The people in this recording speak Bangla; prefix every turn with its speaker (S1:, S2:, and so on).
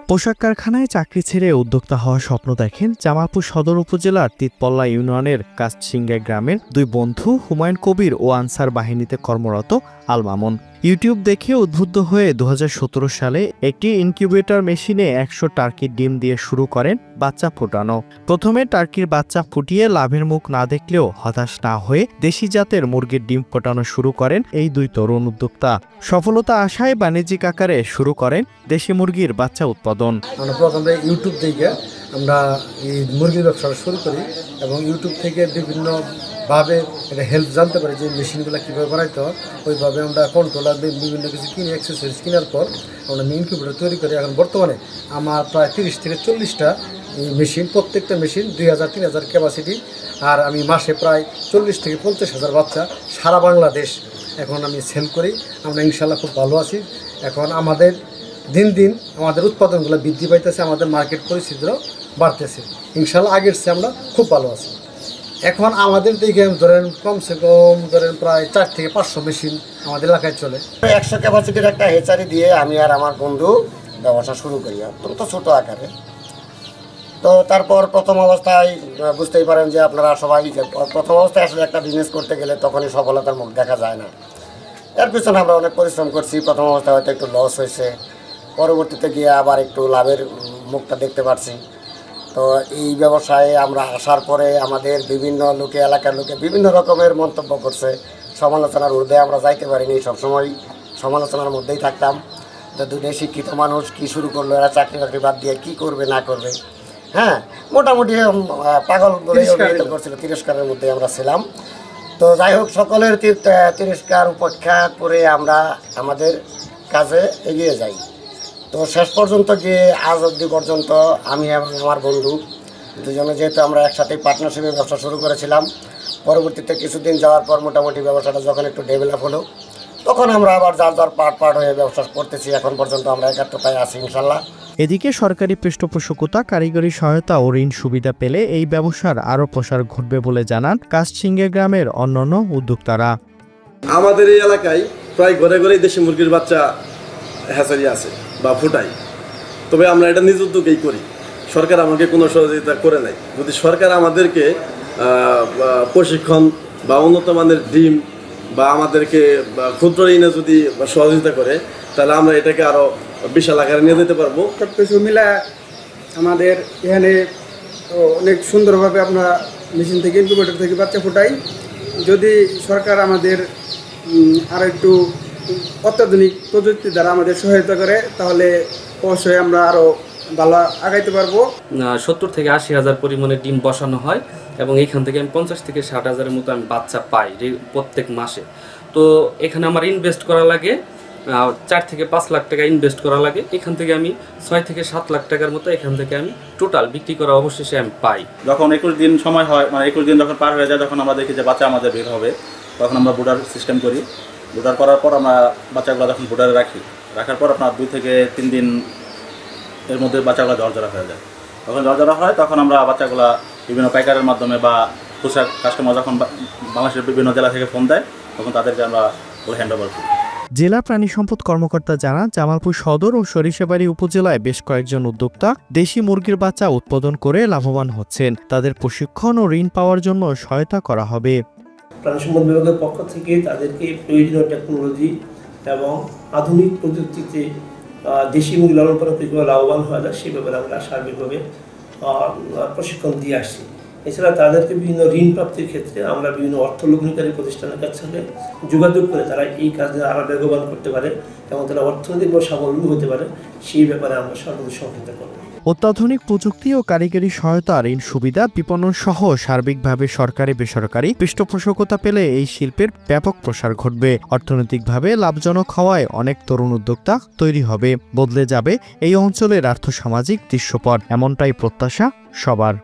S1: পোশাক কারখানায় চাকরি ছেড়ে উদ্যোক্তা হওয়ার স্বপ্ন দেখেন জামালপুর সদর উপজেলার তিতপল্লা ইউনিয়নের কাশছিঙ্গা গ্রামের দুই বন্ধু হুমায়ুন কবির ও আনসার বাহিনীতে কর্মরত আল মামুন। ইউটিউব দেখে উদ্বুদ্ধ হয়ে 2017 সালে একটি ইনকিউবেটর মেশিনে 100 টার্কির ডিম দিয়ে শুরু করেন বাচ্চা ফোটানো। প্রথমে টার্কির বাচ্চা ফুটিয়ে লাভের মুখ না দেখলেও হতাশ না হয়ে দেশি জাতের মুরগির ডিম ফোটানো শুরু করেন এই দুই তরুণ উদ্যোক্তা। সফলতা আশায় বাণিজ্যিক আকারে শুরু করেন দেশি মুরগির বাচ্চা উৎপাদন।
S2: আমরা প্রথমে ইউটিউব থেকে আমরা এই মুরগির ব্যবসা শুরু করি এবং ইউটিউব থেকে বিভিন্নভাবে এটা হেল্প জানতে পারি যে মেশিনগুলো কীভাবে বানাইতে হয়। ওইভাবে আমরা কন্ট্রোলার বিভিন্ন কিছু কিনে অ্যাক্সেসরিজ কেনার পর আমরা ইনকিউবেটর তৈরি করি। এখন বর্তমানে আমার প্রায় 30 থেকে 40টা মেশিন, প্রত্যেকটা মেশিন 2000-3000 ক্যাপাসিটি। আর আমি মাসে প্রায় 40 থেকে 50,000 বাচ্চা সারা বাংলাদেশ এখন আমি সেল করি। আমরা ইনশাল্লাহ খুব ভালো আছি। এখন আমাদের দিন দিন আমাদের উৎপাদনগুলো বৃদ্ধি পাইতেছে, আমাদের মার্কেট পরিস্থিতিও বাড়তেছে। ইনশাল্লাহ আগের চেয়ে আমরা খুব ভালো আছি। এখন আমাদের দিকে কমসে কম প্রায় 4 থেকে 500 মেশিন আমাদের এলাকায় চলে।
S3: 100 ক্যাপাসিটির একটা হেচারি দিয়ে আমি আর আমার বন্ধু ব্যবসা শুরু করি, অত্যন্ত ছোট আকারে। তো তারপর প্রথম অবস্থায় বুঝতেই পারেন যে আপনারা সবাই প্রথম অবস্থায় আসলে একটা বিজনেস করতে গেলে তখনই সফলতার মুখ দেখা যায় না। এর পিছনে আমরা অনেক পরিশ্রম করছি। প্রথম অবস্থায় হয়তো একটু লস হয়েছে, পরবর্তীতে গিয়ে আবার একটু লাভের মুখটা দেখতে পাচ্ছি। তো এই ব্যবসায় আমরা আসার পরে আমাদের বিভিন্ন লোকে, এলাকার লোকে বিভিন্ন রকমের মন্তব্য করছে। সমালোচনার ঊর্ধ্বে আমরা যাইতে পারিনি, সবসময় সমালোচনার মধ্যেই থাকতাম। তো দুটো শিক্ষিত মানুষ কি শুরু করলো, এরা চাকরি বাকরি বাদ দিয়ে কী করবে না করবে, হ্যাঁ মোটামুটি পাগল বলে অভিহিত করছিল। তিরস্কারের মধ্যে আমরা ছিলাম। তো যাই হোক, সকলের তিরস্কার উপেক্ষা করে আমরা আমাদের কাজে এগিয়ে যাই। তো শেষ পর্যন্ত গিয়ে আজ অবধি পর্যন্ত আমি এবং আমার বন্ধু দুজনে যেহেতু আমরা একসাথেই পার্টনারশিপে ব্যবসা শুরু করেছিলাম, পরবর্তীতে কিছুদিন যাওয়ার পর মোটামুটি ব্যবসাটা যখন একটু ডেভেলপ হলো, তখন আমরা আবার যার পার্ট হয়ে ব্যবসা করতেছি। এখন পর্যন্ত আমরা একাত্মতায় আছি ইনশাল্লাহ।
S1: এদিকে সরকারি পৃষ্ঠপোষকতা, কারিগরি সহায়তা ও ঋণ সুবিধা পেলে এই ব্যবসার আরও প্রসার ঘটবে বলে জানান কাশছিঙ্গা গ্রামের অন্যান্য উদ্যোক্তারা।
S4: আমাদের এই এলাকায় প্রায় ঘরে ঘরেই দেশি মুরগির বাচ্চা হ্যাচারি আছে বা ফুটাই। তবে আমরা এটা নিজ উদ্যোগেই করি, সরকার আমাকে কোনো সহযোগিতা করে নাই। যদি সরকার আমাদেরকে প্রশিক্ষণ বা উন্নত মানের ডিম বা আমাদেরকে ক্ষুদ্র ঋণে যদি সহযোগিতা করে, তাহলে আমরা এটাকে আরও বিশাল আকারে নিয়ে যেতে পারবো।
S5: সব কিছু মিলা আমাদের এখানে অনেক সুন্দরভাবে আমরা মেশিন থেকে, ইনকিউবেটর থেকে বাচ্চা ফুটাই। যদি সরকার আমাদের আর একটু অত্যাধুনিক প্রযুক্তি দ্বারা আমাদের সহায়তা করে, তাহলে অবশ্যই আমরা আরও ভালো আগাইতে পারবো।
S6: 70 থেকে 80 হাজার পরিমাণে ডিম বসানো হয় এবং এইখান থেকে আমি 50 থেকে 60 হাজারের মতো আমি বাচ্চা পাই প্রত্যেক মাসে। তো এখানে আমার ইনভেস্ট করা লাগে 4 থেকে 5 লাখ টাকা ইনভেস্ট করা লাগে। এখান থেকে আমি 6 থেকে 7 লাখ টাকার মতো এখান থেকে আমি টোটাল বিক্রি করা অবশেষে আমি পাই।
S7: যখন 21 দিন সময় হয়, মানে 21 দিন যখন পার হয়ে যায়, যখন আমরা দেখি যে বাচ্চা আমাদের বের হবে, তখন আমরা বুডার সিস্টেম করি। বুডার করার পর আমরা বাচ্চাগুলো যখন বুডারে রাখার পর আপনার 2 থেকে 3 দিন এর মধ্যে বাচ্চাগুলো ঝরঝরা হয়ে যায়। যখন ঝরঝরা হয়, তখন আমরা বাচ্চাগুলো বিভিন্ন পাইকারের মাধ্যমে বা খুচরা কাস্টমার যখন বাংলাদেশের বিভিন্ন জেলা থেকে ফোন দেয়, তখন তাদেরকে আমরা হ্যান্ড ওভার করি।
S1: জেলা প্রাণী সম্পদ কর্মকর্তা জানান, জামালপুর সদর ও সরিষাবাড়ী উপজেলায় বেশ কয়েকজন উদ্যোক্তা দেশি মুরগির বাচ্চা উৎপাদন করে লাভবান হচ্ছেন। তাদের প্রশিক্ষণ ও ঋণ পাওয়ার জন্য সহায়তা করা হবে।
S8: প্রাণী সম্পদ বিভাগের পক্ষ থেকে তাদেরকে প্রয়োজনীয় টেকনোলজি এবং আধুনিক প্রযুক্তিতে দেশি মুরগি লালন পালন করে লাভবান হওয়া যায় সেই ব্যাপারে আমরা সার্বিকভাবে প্রশিক্ষণ দিয়ে আসছি। এছাড়া তাদেরকে বিভিন্ন ঋণ প্রাপ্তির ক্ষেত্রে আমরা বিভিন্ন অর্থ লগ্নিকারী প্রতিষ্ঠানের সাথে যোগাযোগ করে তারা এই কাজে আরও বেগবান করতে পারে এবং তারা অর্থনৈতিকভাবে স্বাবলম্বী হতে পারে, সেই ব্যাপারে আমরা সর্বোচ্চ সহযোগিতা করব।
S1: অত্যাধুনিক প্রযুক্তি ও কারিগরি সহায়তা, ঋণ সুবিধা, বিপণন সহ সার্বিকভাবে সরকারি বেসরকারি পৃষ্ঠপোষকতা পেলে এই শিল্পের ব্যাপক প্রসার ঘটবে। অর্থনৈতিকভাবে লাভজনক হওয়ায় অনেক তরুণ উদ্যোক্তা তৈরি হবে, বদলে যাবে এই অঞ্চলের আর্থসামাজিক দৃশ্যপট, এমনটাই প্রত্যাশা সবার।